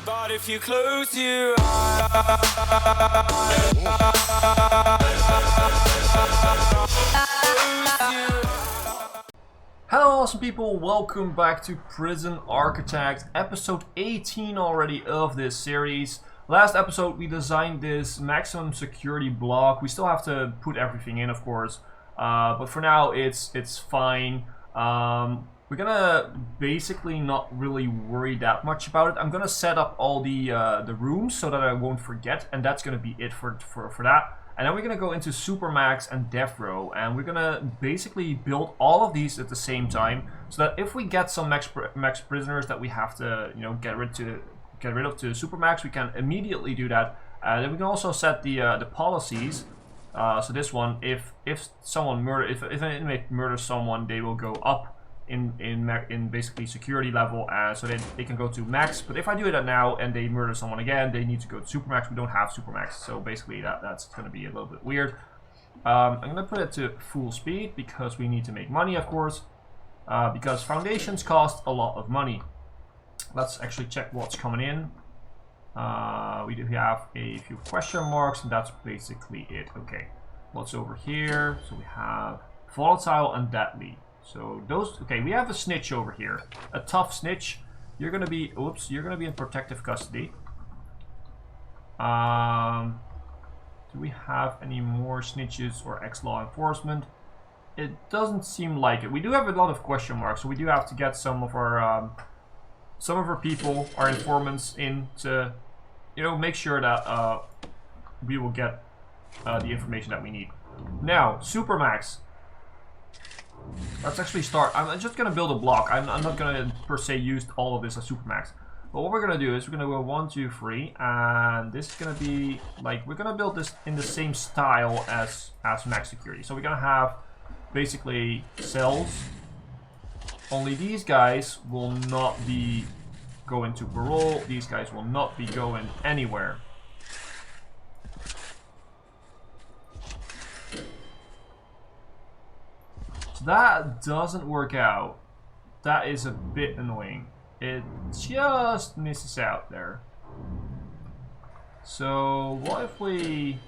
But if you close your eyes, hello awesome people, welcome back to Prison Architect, episode 18 already of this series. Last episode we designed this maximum security block. We still have to put everything in, of course, but for now it's fine. We're gonna basically not really worry that much about it. I'm gonna set up all the rooms so that I won't forget, and that's gonna be it for that. And then we're gonna go into Supermax and Death Row, and we're gonna basically build all of these at the same time, so that if we get some max prisoners that we have to, you know, get rid of to Supermax, we can immediately do that. Then we can also set the policies. So this one, if someone if an inmate murders someone, they will go up in basically security level, so they can go to max. But if I do it now and they murder someone again, they need to go to supermax. We don't have supermax, so basically that's going to be a little bit weird. I'm going to put it to full speed because we need to make money, of course, because foundations cost a lot of money. Let's actually check what's coming in. We do have a few question marks, and that's basically it. Okay, what's over here? So we have volatile and deadly. So those, okay, we have a snitch over here, a tough snitch. You're gonna be, oops, you're gonna be in protective custody. Do we have any more snitches or ex-law enforcement? It doesn't seem like it. We do have a lot of question marks, so we do have to get some of our people, our informants, in to, you know, make sure that we will get the information that we need. Now, Supermax. Let's actually start. I'm just going to build a block. I'm not going to per se use all of this as Supermax. But what we're going to do is we're going to go 1, 2, 3. And this is going to be like, we're going to build this in the same style as max security. So we're going to have basically cells. Only these guys will not be going to parole. These guys will not be going anywhere. That doesn't work out. That is a bit annoying. It just misses out there. So what if we...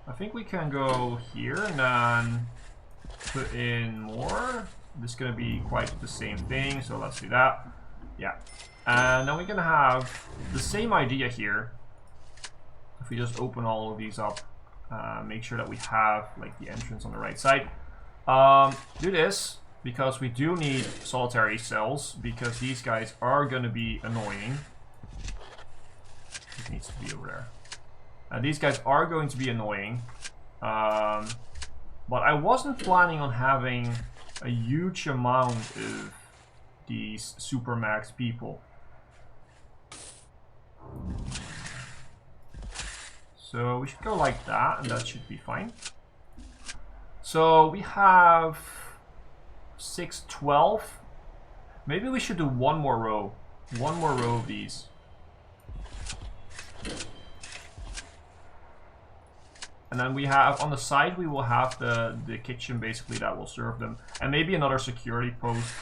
I think we can go here and then put in more. This is going to be quite the same thing, so let's do that. Yeah. And then we're going to have the same idea here. If we just open all of these up. Make sure that we have like the entrance on the right side. Do this because we do need solitary cells, because these guys are going to be annoying. It needs to be over there. These guys are going to be annoying, but I wasn't planning on having a huge amount of these Supermax people. So we should go like that, and that should be fine. So we have 6, 12. Maybe we should do one more row. One more row of these. And then we have, on the side, we will have the kitchen basically that will serve them. And maybe another security post.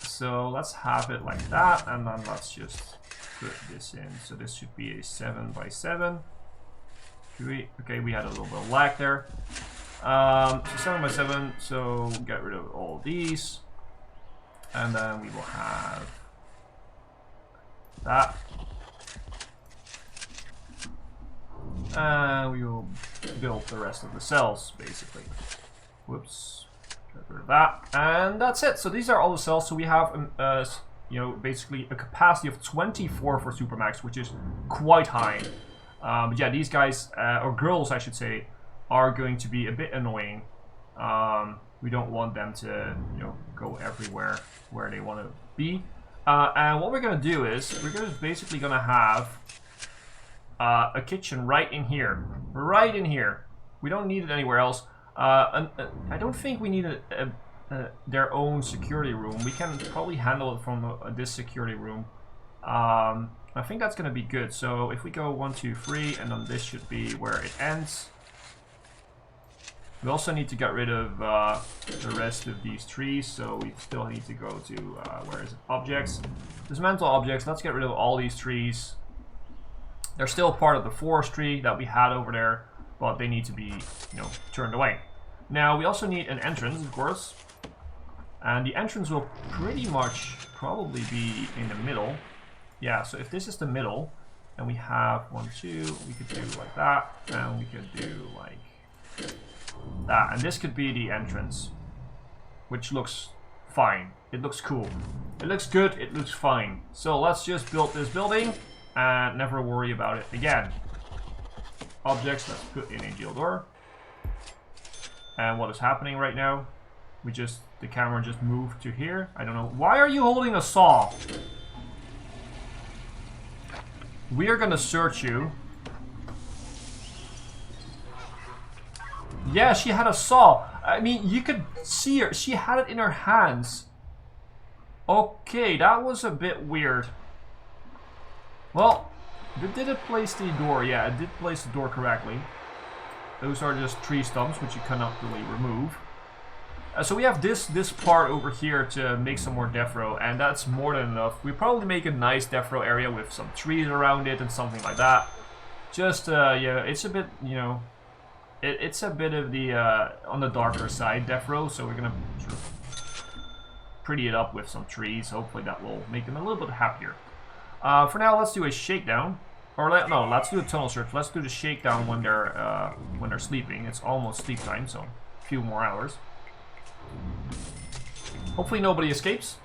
So let's have it like that, and then let's just put this in. So this should be a 7 by 7. Okay, we had a little bit of lag there. So 7 by 7, so get rid of all these. And then we will have that. And we will build the rest of the cells, basically. Whoops. Get rid of that, and that's it. So these are all the cells. So we have, you know, basically a capacity of 24 for Supermax, which is quite high. But yeah, these guys, or girls, I should say, are going to be a bit annoying. We don't want them to, you know, go everywhere where they want to be. And what we're gonna do is we're basically gonna have a kitchen right in here, right in here. We don't need it anywhere else. I don't think we need their own security room. We can probably handle it from this security room. I think that's going to be good. So if we go 1, 2, 3, and then this should be where it ends. We also need to get rid of the rest of these trees, so we still need to go to, where is it? Objects. Dismantle objects. Let's get rid of all these trees. They're still part of the forestry that we had over there, but they need to be, you know, turned away. Now, we also need an entrance, of course. And the entrance will pretty much probably be in the middle. Yeah, so if this is the middle, and we have 1, 2, we could do like that, and we could do like that. And this could be the entrance, which looks fine. It looks cool. It looks good, it looks fine. So let's just build this building and never worry about it again. Objects, let's put in a jail door. And what is happening right now? The camera just moved to here. I don't know. Why are you holding a saw? We are gonna search you. Yeah, she had a saw. I mean, you could see her. She had it in her hands. Okay, that was a bit weird. Well, did it place the door? Yeah, it did place the door correctly. Those are just tree stumps, which you cannot really remove. So we have this part over here to make some more death row, and that's more than enough. We probably make a nice death row area with some trees around it and something like that. Just, yeah, it's a bit, you know, it's a bit of the, on the darker side death row, so we're gonna sort of pretty it up with some trees. Hopefully that will make them a little bit happier. For now, let's do a shakedown. Or no, let's do a tunnel search. Let's do the shakedown when they're sleeping. It's almost sleep time, so a few more hours. Hopefully nobody escapes,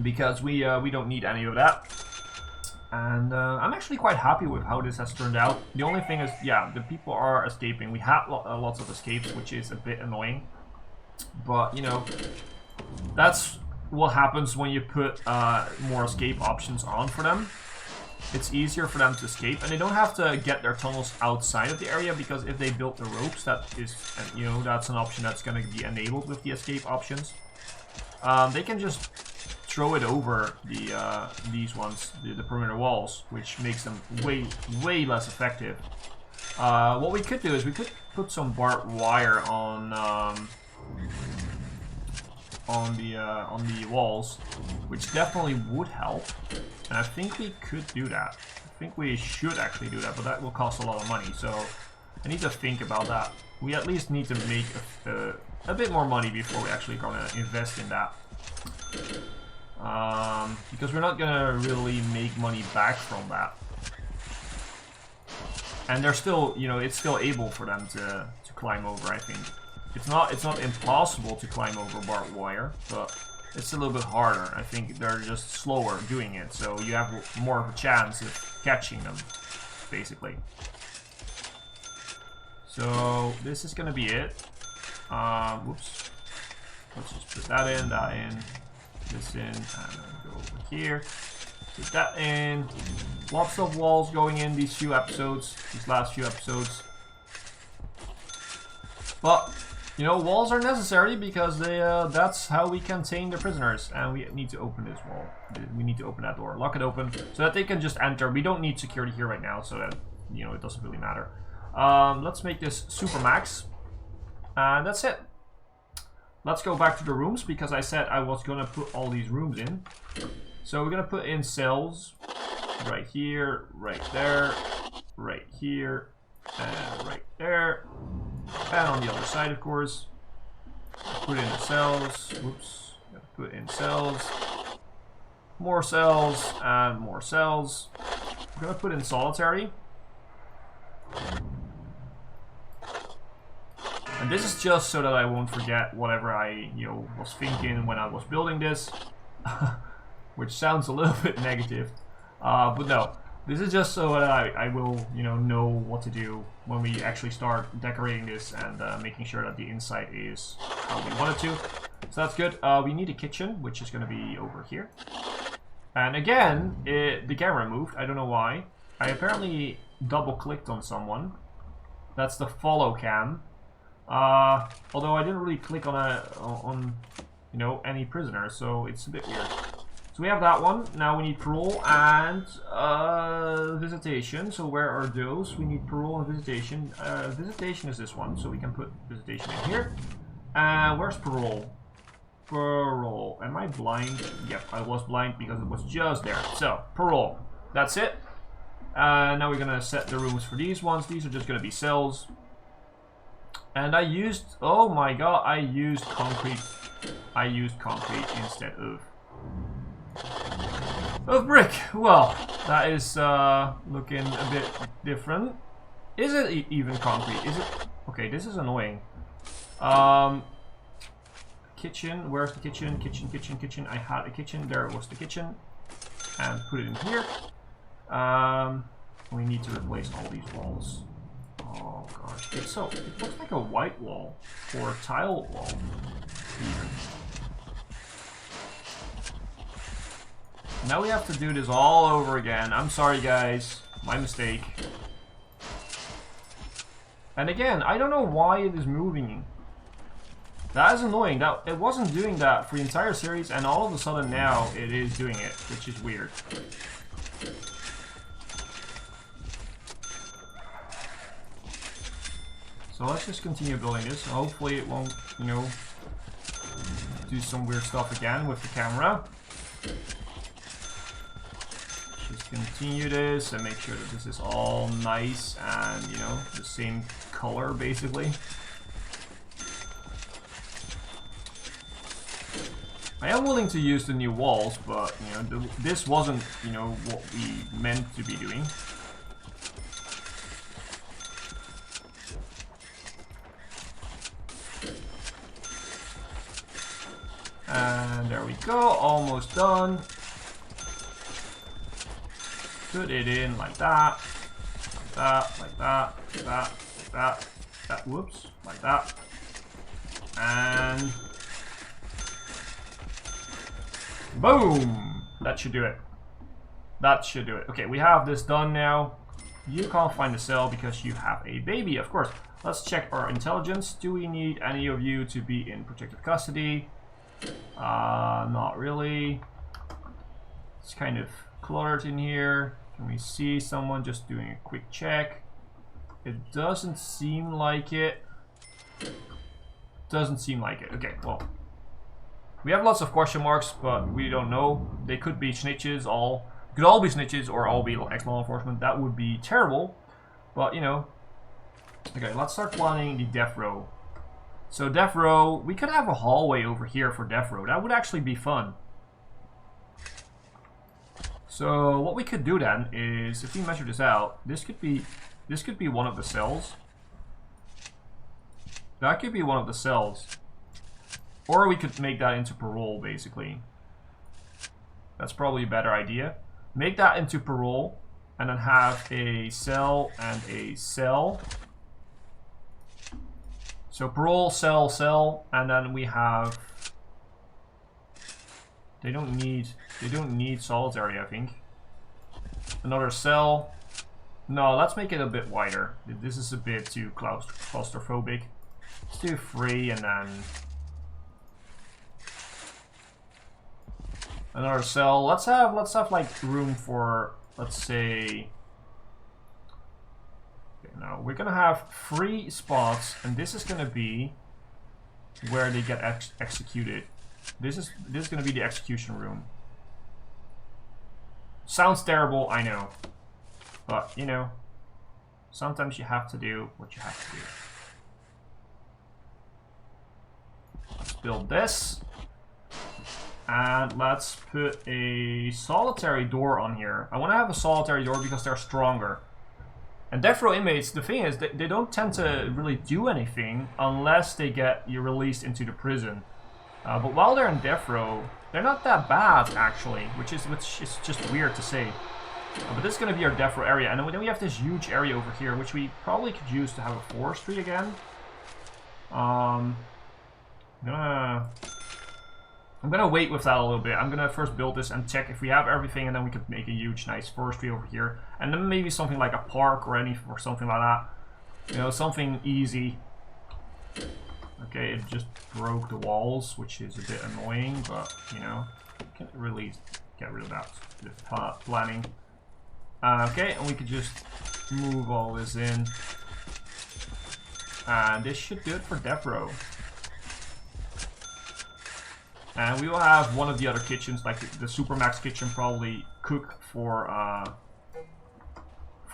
because we don't need any of that. And I'm actually quite happy with how this has turned out. The only thing is, yeah, the people are escaping. We had lots of escapes, which is a bit annoying. But, you know, that's what happens when you put more escape options on for them. It's easier for them to escape, and they don't have to get their tunnels outside of the area, because if they build the ropes, that is, you know, that's an option that's going to be enabled with the escape options. They can just throw it over these ones, the perimeter walls, which makes them way less effective. What we could do is we could put some barbed wire on the walls, which definitely would help. And I think we could do that. I think we should actually do that, but that will cost a lot of money, so I need to think about that. We at least need to make a bit more money before we actually gonna invest in that. Because we're not gonna really make money back from that. And they're still, you know, it's still able for them to climb over, I think. It's not impossible to climb over barbed wire, but it's a little bit harder. I think they're just slower doing it, so you have more of a chance of catching them, basically. So this is gonna be it. Whoops. Let's just put that in, this in, and then go over here. Put that in. Lots of walls going in these few episodes, these last few episodes. But you know, walls are necessary because they, that's how we contain the prisoners. And we need to open this wall. We need to open that door. Lock it open so that they can just enter. We don't need security here right now, so that, you know, it doesn't really matter. Let's make this super max. And that's it. Let's go back to the rooms, because I said I was going to put all these rooms in. So we're going to put in cells right here, right there, right here, and right there. And on the other side, of course, put in the cells. Whoops. Put in cells. More cells and more cells. I'm gonna put in solitary. And this is just so that I won't forget whatever I, you know, was thinking when I was building this, which sounds a little bit negative, but no. This is just so that I will, you know what to do when we actually start decorating this and making sure that the inside is how we want it to. So that's good. We need a kitchen, which is going to be over here. And again, the camera moved. I don't know why. I apparently double-clicked on someone. That's the follow cam. Although I didn't really click on you know, any prisoner, so it's a bit weird. So we have that one. Now we need parole and visitation. So where are those? We need parole and visitation. Visitation is this one, so we can put visitation in here. And where's parole? Parole. Am I blind? Yep, I was blind because it was just there. So, parole. That's it. Now we're gonna set the rooms for these ones. These are just gonna be cells. And I used, oh my god, I used concrete. I used concrete instead of brick. Well, that is looking a bit different. Is it even concrete? Is it? Okay, this is annoying. Kitchen, where's the kitchen? Kitchen. I had a kitchen, there was the kitchen. And put it in here. We need to replace all these walls. Oh gosh, it looks like a white wall or a tile wall. Even. Now we have to do this all over again. I'm sorry guys, my mistake. And again, I don't know why it is moving. That is annoying. That it wasn't doing that for the entire series, and all of a sudden now it is doing it, which is weird. So let's just continue building this. Hopefully it won't, you know, do some weird stuff again with the camera. Just continue this and make sure that this is all nice and, you know, the same color basically. I am willing to use the new walls, but, you know, this wasn't, you know, what we meant to be doing. And there we go, almost done. Put it in like that, like that, like that, like that, like that, that, whoops, like that. And boom! That should do it. That should do it. Okay, we have this done now. You can't find the cell because you have a baby, of course. Let's check our intelligence. Do we need any of you to be in protective custody? Not really. It's kind of cluttered in here. Can we see someone just doing a quick check? It doesn't seem like it. Doesn't seem like it. Okay, well. We have lots of question marks, but we don't know. They could be snitches, could all be snitches or all be ex-law enforcement. That would be terrible. But, you know. Okay, let's start planning the death row. So death row, we could have a hallway over here for death row. That would actually be fun. So what we could do then is, if we measure this out, this could be one of the cells. That could be one of the cells. Or we could make that into parole, basically. That's probably a better idea. Make that into parole, and then have a cell and a cell. So parole, cell, cell, and then we have. They don't need solitary, I think. Another cell. No, let's make it a bit wider. This is a bit too claustrophobic. Let's do 3 and then another cell. Let's have like room for, let's say. Now we're gonna have 3 spots, and this is gonna be where they get executed. This is gonna be the execution room. Sounds terrible, I know, but you know, sometimes you have to do what you have to do. Let's build this, and let's put a solitary door on here. I want to have a solitary door because they're stronger. And death row inmates, the thing is, they don't tend to really do anything unless they get you released into the prison. But while they're in death row, they're not that bad, actually, which is just weird to say. But this is going to be our death row area, and then we have this huge area over here, which we probably could use to have a forestry again. I'm gonna wait with that a little bit. I'm gonna first build this and check if we have everything, and then we could make a huge, nice forestry over here, and then maybe something like a park or something like that. You know, something easy. Okay, it just broke the walls, which is a bit annoying, but you know, can't really get rid of that with planning. Okay, and we could just move all this in. And this should do it for death row. And we will have one of the other kitchens, like the Supermax kitchen, probably cook for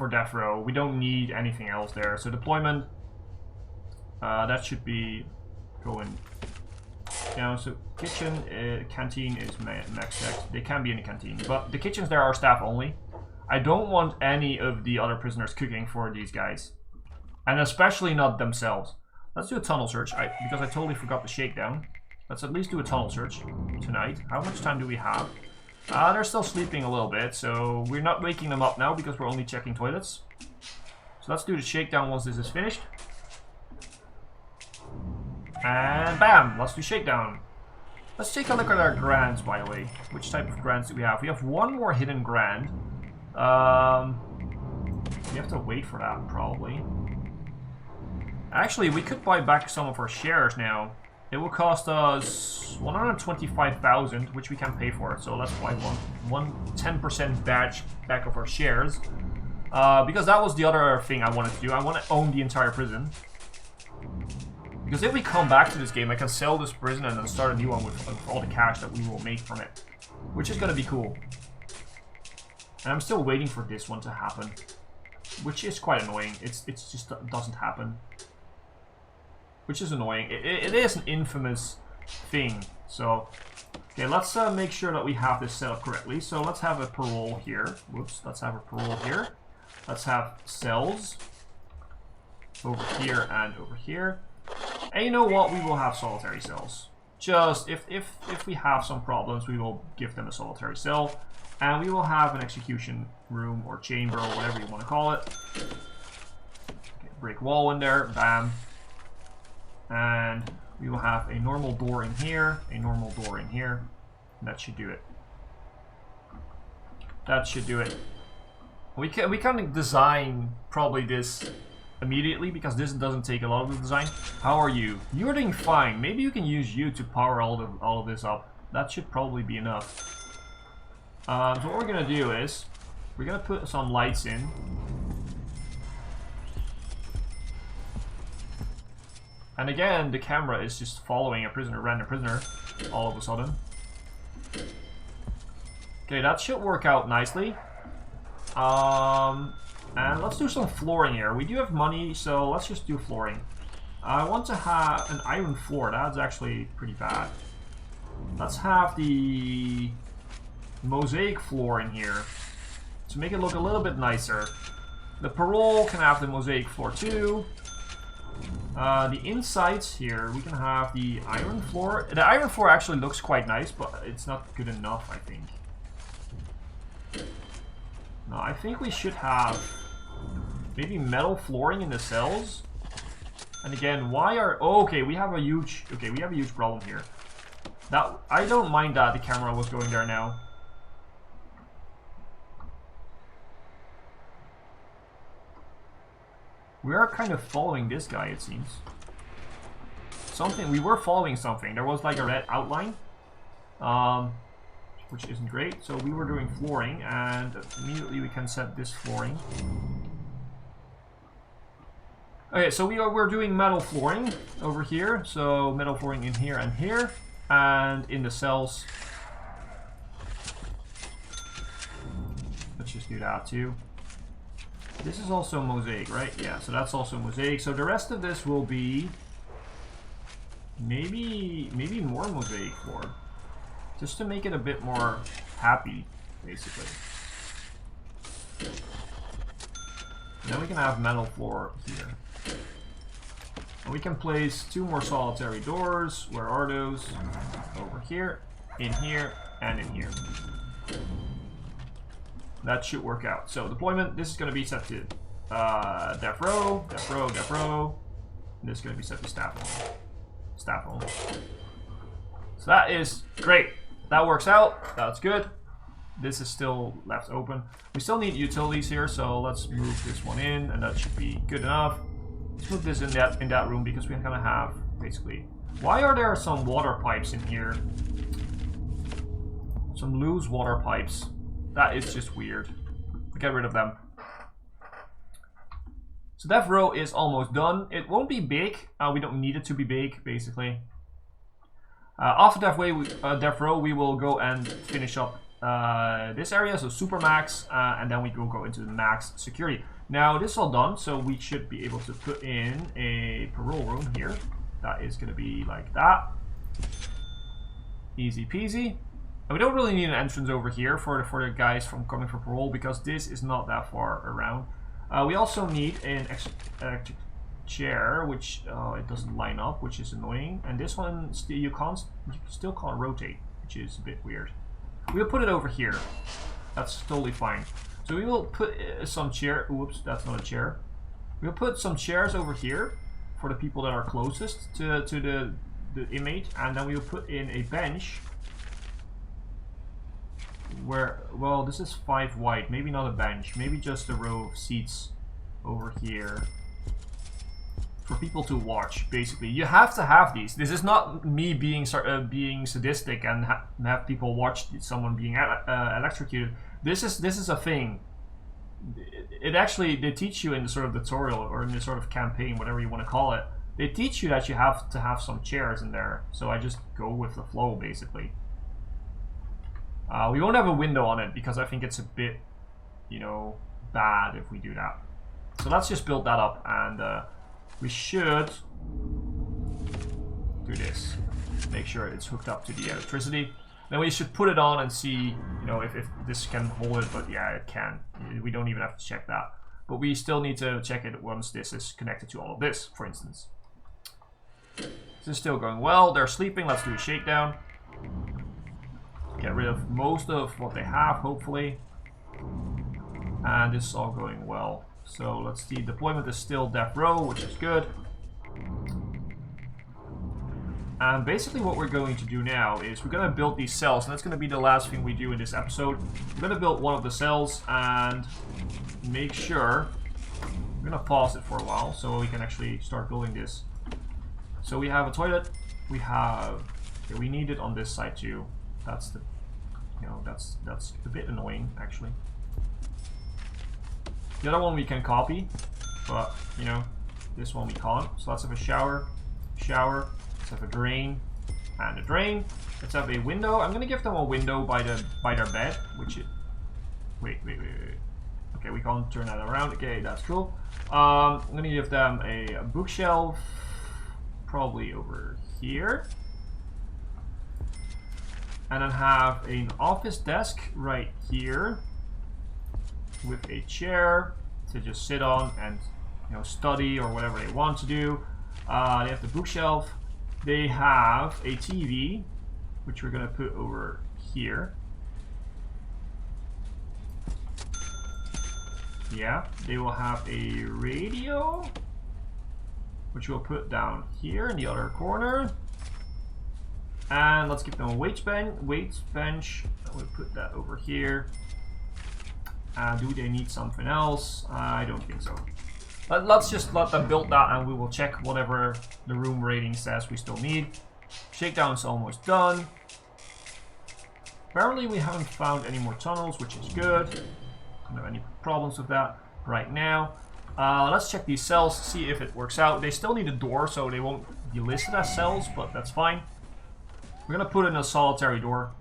death row. We don't need anything else there. So deployment, that should be going down. So kitchen, canteen is maxed. They can be in the canteen, but the kitchens there are staff only. I don't want any of the other prisoners cooking for these guys, and especially not themselves. Let's do a tunnel search, because I totally forgot the shakedown. Let's at least do a tunnel search tonight. How much time do we have? They're still sleeping a little bit, so we're not waking them up now because we're only checking toilets. So let's do the shakedown once this is finished. And bam! Let's do shakedown. Let's take a look at our grants, by the way. Which type of grants do we have? We have one more hidden grant. We have to wait for that, probably. Actually, we could buy back some of our shares now. It will cost us 125,000, which we can pay for. So let's buy 10% back of our shares. Because that was the other thing I wanted to do. I want to own the entire prison. Because if we come back to this game, I can sell this prison and then start a new one with all the cash that we will make from it. Which is going to be cool. And I'm still waiting for this one to happen. Which is quite annoying. It just doesn't happen. Which is annoying. It is an infamous thing. So, okay, let's make sure that we have this set up correctly. So let's have a parole here. Whoops, let's have a parole here. Let's have cells over here and over here. And you know what? We will have solitary cells. Just if we have some problems, we will give them a solitary cell. And we will have an execution room or chamber or whatever you want to call it. Okay, brick wall in there. Bam. And we will have a normal door in here, a normal door in here, and that should do it. That should do it. We can design probably this immediately because this doesn't take a lot of the design. How are you? You're doing fine. Maybe you can use you to power all of this up. That should probably be enough. So what we're gonna do is we're gonna put some lights in. And again, the camera is just following a prisoner, random prisoner, all of a sudden. Okay, that should work out nicely. And let's do some flooring here. We do have money, so let's just do flooring. I want to have an iron floor. That's actually pretty bad. Let's have the mosaic floor in here to make it look a little bit nicer. The parole can have the mosaic floor too. The insides here, we can have the iron floor. The iron floor actually looks quite nice, but it's not good enough, I think. No, I think we should have maybe metal flooring in the cells. And again, why are... Oh, okay, we have a huge problem here. That I don't mind that the camera was going there now. We are kind of following this guy, it seems. We were following something. There was like a red outline, which isn't great. So we were doing flooring, and immediately we can set this flooring. Okay, so we're doing metal flooring over here. So metal flooring in here, and in the cells. Let's just do that too. This is also mosaic, right? Yeah, so that's also mosaic. So the rest of this will be maybe more mosaic floor, just to make it a bit more happy, basically. And then we can have metal floor here. And we can place 2 more solitary doors. Where are those? Over here, in here, and in here. That should work out. So deployment, this is going to be set to death row. And this is going to be set to staff only. So that is great. That works out. That's good. This is still left open. We still need utilities here, so let's move this one in, and that should be good enough. Let's put this in that room because we're gonna have basically. Why are there some water pipes in here? Some loose water pipes. That is just weird. Get rid of them. So death row is almost done. It won't be big. We don't need it to be big, basically. After death row, we will go and finish up this area, so super max, and then we will go into the max security. Now this is all done, so we should be able to put in a parole room here. That is going to be like that. Easy peasy. And we don't really need an entrance over here for the guys from coming for parole, because this is not that far around. We also need an electric chair, which it doesn't line up, which is annoying. And this one you still can't rotate, which is a bit weird. We'll put it over here. That's totally fine. So we will put some chair. Oops, that's not a chair. We'll put some chairs over here for the people that are closest to the inmate, and then we'll put in a bench. Where, well, this is 5 wide. Maybe not a bench. Maybe just a row of seats over here for people to watch. Basically, you have to have these. This is not me being sadistic and have people watch someone being electrocuted. This is a thing. It actually, they teach you in the sort of tutorial or in the sort of campaign, whatever you want to call it. They teach you that you have to have some chairs in there. So I just go with the flow, basically. We won't have a window on it because I think it's a bit, you know, bad if we do that. So let's just build that up, and we should do this. Make sure it's hooked up to the electricity. Then we should put it on and see, you know, if this can hold it. But yeah, it can. We don't even have to check that. But we still need to check it once this is connected to all of this, for instance. This is still going well. They're sleeping. Let's do a shakedown. Get rid of most of what they have, hopefully. And this is all going well. So let's see. Deployment is still death row, which is good. And basically what we're going to do now is we're going to build these cells, and that's going to be the last thing we do in this episode. We're going to build one of the cells and make sure... We're going to pause it for a while so we can actually start building this. So we have a toilet. We have... Okay, we need it on this side too. That's the... You know, that's a bit annoying, actually. The other one we can copy, but, you know, this one we can't. So let's have a shower. Let's have a drain, and a drain. Let's have a window. I'm gonna give them a window by their bed, which is... Wait. Okay, we can't turn that around. Okay, that's cool. I'm gonna give them a bookshelf, probably over here. And then have an office desk right here with a chair to just sit on and, you know, study or whatever they want to do. They have the bookshelf. They have a TV, which we're gonna put over here. Yeah, they will have a radio, which we'll put down here in the other corner. And let's give them a weight bench. We'll put that over here. Do they need something else? I don't think so. Let's just let them build that, and we will check whatever the room rating says we still need. Shakedown's almost done. Apparently we haven't found any more tunnels, which is good. Don't have any problems with that right now. Let's check these cells, see if it works out. They still need a door, so they won't be listed as cells, but that's fine. We're gonna put in a solitary door,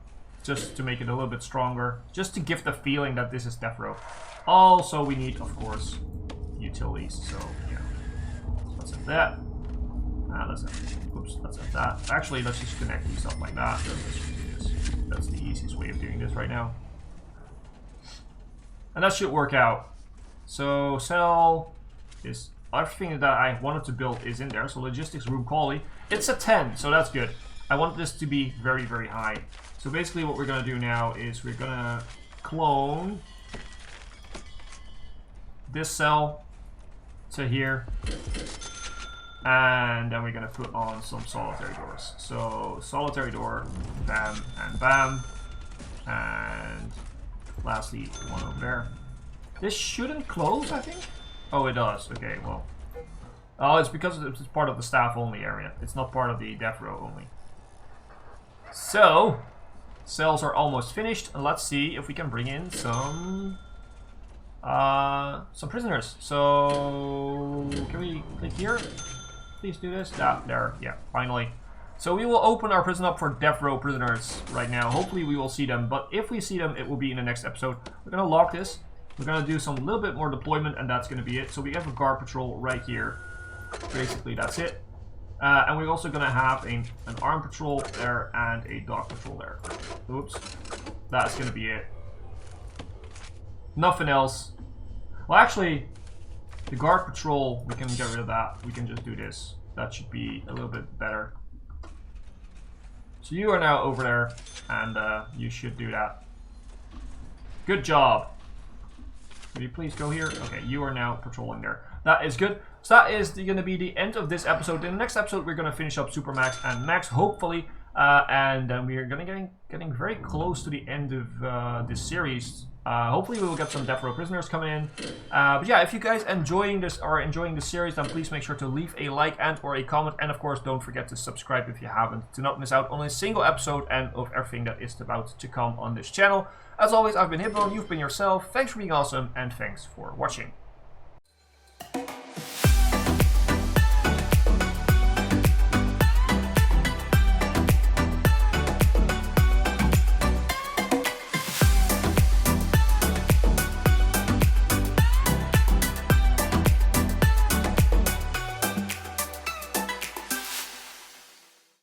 just to make it a little bit stronger, just to give the feeling that this is death row. Also, we need, of course, utilities. So yeah, let's have that. Let's have that. Actually, let's just connect these up like that. Let's just do this. That's the easiest way of doing this right now, and that should work out. So cell is everything that I wanted to build is in there. So logistics, room quality, it's a 10, so that's good. I want this to be very, very high. So basically what we're going to do now is we're going to clone this cell to here. And then we're going to put on some solitary doors. So solitary door, bam, and bam. And lastly, one over there. This shouldn't close, I think. Oh, it does. Okay, well. Oh, it's because it's part of the staff only area. It's not part of the death row only. So, Cells are almost finished. And let's see if we can bring in some prisoners. So can we click here? Please do this. Ah, there. Yeah, finally. So we will open our prison up for death row prisoners right now. Hopefully we will see them, but if we see them, it will be in the next episode. We're gonna lock this. We're gonna do some little bit more deployment, and that's gonna be it. So we have a guard patrol right here. Basically, that's it. And we're also gonna have an armed patrol there and a dog patrol there. Oops. That's gonna be it. Nothing else. Well, actually, the guard patrol, we can get rid of that. We can just do this. That should be a little bit better. So you are now over there, and you should do that. Good job. Will you please go here? Okay, you are now patrolling there. That is good. So that is going to be the end of this episode. In the next episode, we're going to finish up Super Max and Max, hopefully. And then we are going to getting very close to the end of this series. Hopefully we will get some death row prisoners coming in. But yeah, if you guys enjoying this series, then please make sure to leave a like and or a comment. And of course, don't forget to subscribe if you haven't, to not miss out on a single episode and of everything that is about to come on this channel. As always, I've been Hipbone, you've been yourself. Thanks for being awesome, and thanks for watching.